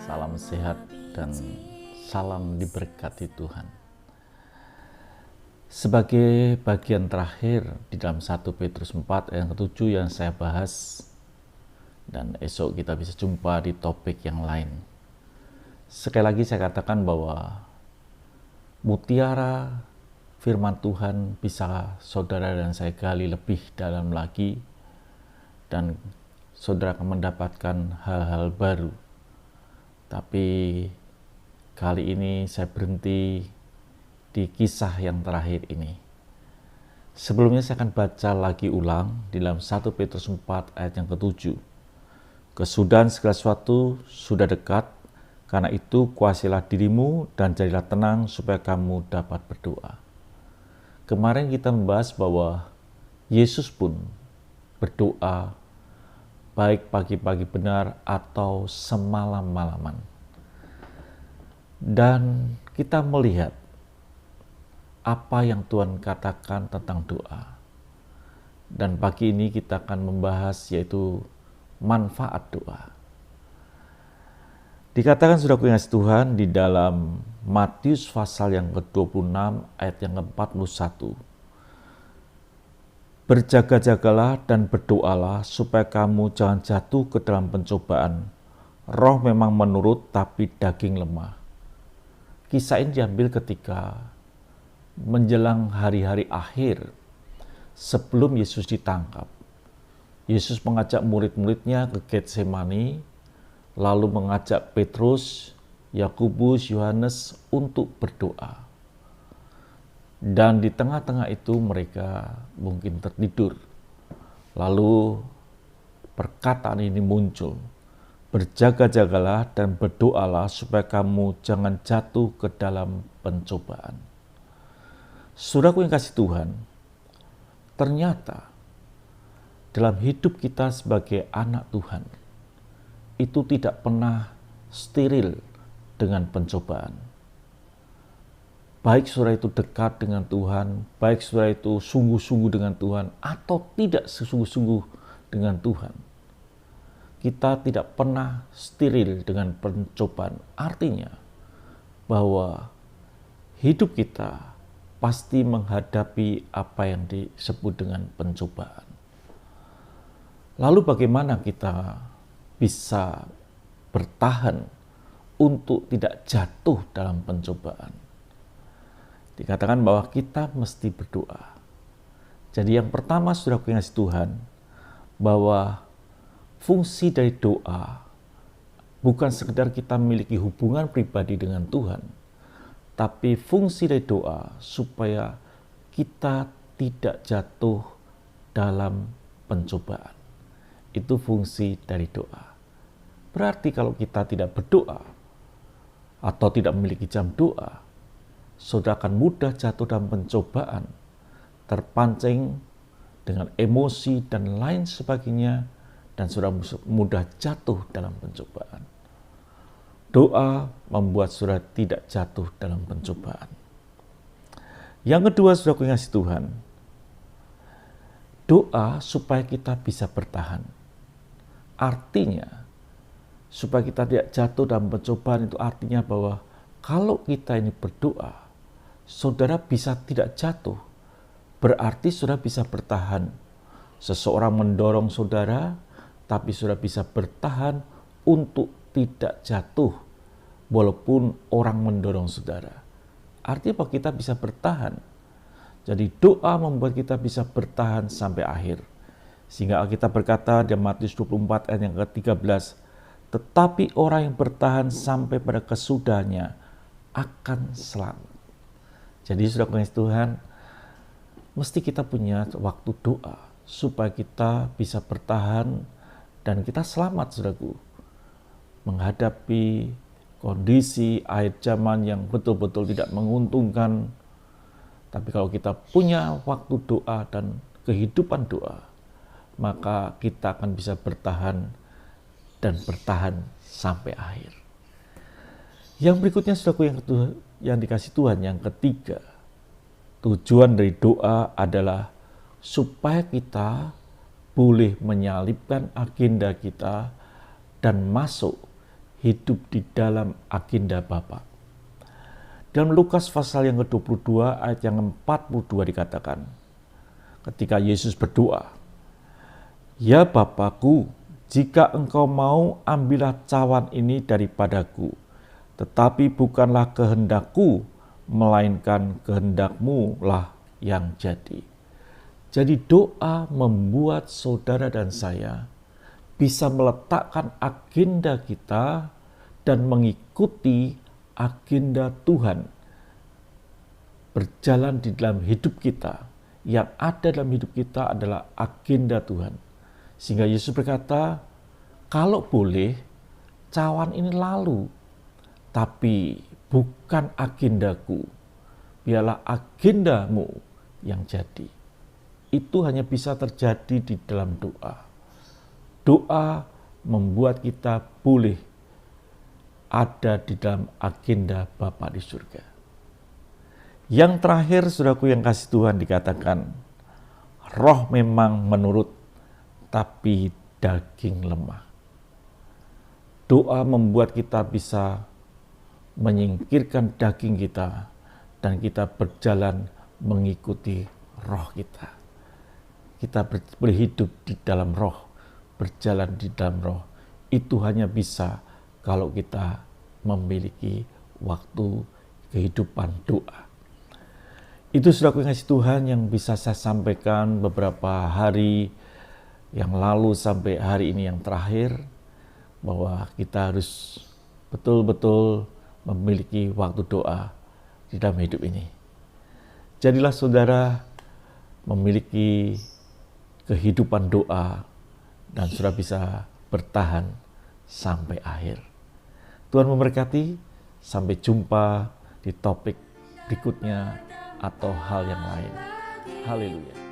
Salam sehat dan salam diberkati Tuhan. Sebagai bagian terakhir di dalam 1 Petrus 4 ayat ke-7 yang saya bahas, dan esok kita bisa jumpa di topik yang lain. Sekali lagi saya katakan bahwa mutiara firman Tuhan bisa saudara dan saya gali lebih dalam lagi, dan saudara akan mendapatkan hal-hal baru. Tapi kali ini saya berhenti di kisah yang terakhir ini. Sebelumnya saya akan baca lagi ulang di dalam 1 Petrus 4 ayat yang ke-7. Kesudahan segala sesuatu sudah dekat, karena itu kuasailah dirimu dan jadilah tenang supaya kamu dapat berdoa. Kemarin kita membahas bahwa Yesus pun berdoa baik pagi-pagi benar atau semalam-malaman. Dan kita melihat apa yang Tuhan katakan tentang doa. Dan pagi ini kita akan membahas yaitu manfaat doa. Dikatakan saudaraku yang kasih Tuhan di dalam Matius pasal yang ke-26 ayat yang ke-41. Berjaga-jagalah dan berdoalah supaya kamu jangan jatuh ke dalam pencobaan. Roh memang menurut tapi daging lemah. Kisah ini diambil ketika menjelang hari-hari akhir sebelum Yesus ditangkap. Yesus mengajak murid-muridnya ke Getsemani, lalu mengajak Petrus, Yakobus, Yohanes untuk berdoa. Dan di tengah-tengah itu mereka mungkin tertidur. Lalu perkataan ini muncul. Berjaga-jagalah dan berdoalah supaya kamu jangan jatuh ke dalam pencobaan. Saudaraku yang kasih Tuhan, ternyata dalam hidup kita sebagai anak Tuhan, itu tidak pernah steril dengan pencobaan. Baik saudara itu dekat dengan Tuhan, baik saudara itu sungguh-sungguh dengan Tuhan, atau tidak sesungguh-sungguh dengan Tuhan. Kita tidak pernah steril dengan pencobaan. Artinya bahwa hidup kita pasti menghadapi apa yang disebut dengan pencobaan. Lalu bagaimana kita bisa bertahan untuk tidak jatuh dalam pencobaan? Dikatakan bahwa kita mesti berdoa. Jadi yang pertama saudaraku yang kasih Tuhan, bahwa fungsi dari doa bukan sekedar kita memiliki hubungan pribadi dengan Tuhan, tapi fungsi dari doa supaya kita tidak jatuh dalam pencobaan. Itu fungsi dari doa. Berarti kalau kita tidak berdoa atau tidak memiliki jam doa, saudara akan mudah jatuh dalam pencobaan, terpancing dengan emosi dan lain sebagainya, dan saudara mudah jatuh dalam pencobaan. Doa membuat saudara tidak jatuh dalam pencobaan. Yang kedua, saudara yang kasih Tuhan, doa supaya kita bisa bertahan. Artinya, supaya kita tidak jatuh dalam pencobaan itu artinya bahwa kalau kita ini berdoa, saudara bisa tidak jatuh. Berarti saudara bisa bertahan. Seseorang mendorong saudara, tapi saudara bisa bertahan untuk tidak jatuh walaupun orang mendorong saudara. Artinya bahwa kita bisa bertahan. Jadi doa membuat kita bisa bertahan sampai akhir. Sehingga Alkitab berkata di Matius 24 ayat yang ke-13, tetapi orang yang bertahan sampai pada kesudahannya akan selamat. Jadi saudara kasih Tuhan, mesti kita punya waktu doa supaya kita bisa bertahan dan kita selamat, saudaraku, menghadapi kondisi akhir zaman yang betul-betul tidak menguntungkan. Tapi kalau kita punya waktu doa dan kehidupan doa, maka kita akan bisa bertahan dan bertahan sampai akhir. Yang berikutnya saudaraku yang dikasih Tuhan, yang ketiga, tujuan dari doa adalah supaya kita boleh menyalipkan agenda kita dan masuk hidup di dalam agenda Bapa. Dalam Lukas pasal yang ke-22 ayat yang 42 dikatakan, ketika Yesus berdoa, "Ya Bapakku, jika engkau mau, ambillah cawan ini daripadaku, tetapi bukanlah kehendakku, melainkan kehendakmu lah yang jadi." Jadi doa membuat saudara dan saya bisa meletakkan agenda kita dan mengikuti agenda Tuhan berjalan di dalam hidup kita. Yang ada dalam hidup kita adalah agenda Tuhan. Sehingga Yesus berkata, kalau boleh, cawan ini lalu, tapi bukan agendaku, biarlah agendamu yang jadi. Itu hanya bisa terjadi di dalam doa. Doa membuat kita boleh ada di dalam agenda Bapa di surga. Yang terakhir, saudaraku yang kasih Tuhan, dikatakan, roh memang menurut, tapi daging lemah. Doa membuat kita bisa menyingkirkan daging kita dan kita berjalan mengikuti roh kita. Kita boleh hidup di dalam roh, berjalan di dalam roh. Itu hanya bisa kalau kita memiliki waktu kehidupan doa. Itu saudaraku yang kasih Tuhan yang bisa saya sampaikan beberapa hari yang lalu sampai hari ini yang terakhir, bahwa kita harus betul-betul memiliki waktu doa di dalam hidup ini. Jadilah saudara memiliki kehidupan doa dan sudah bisa bertahan sampai akhir. Tuhan memberkati, sampai jumpa di topik berikutnya atau hal yang lain. Haleluya.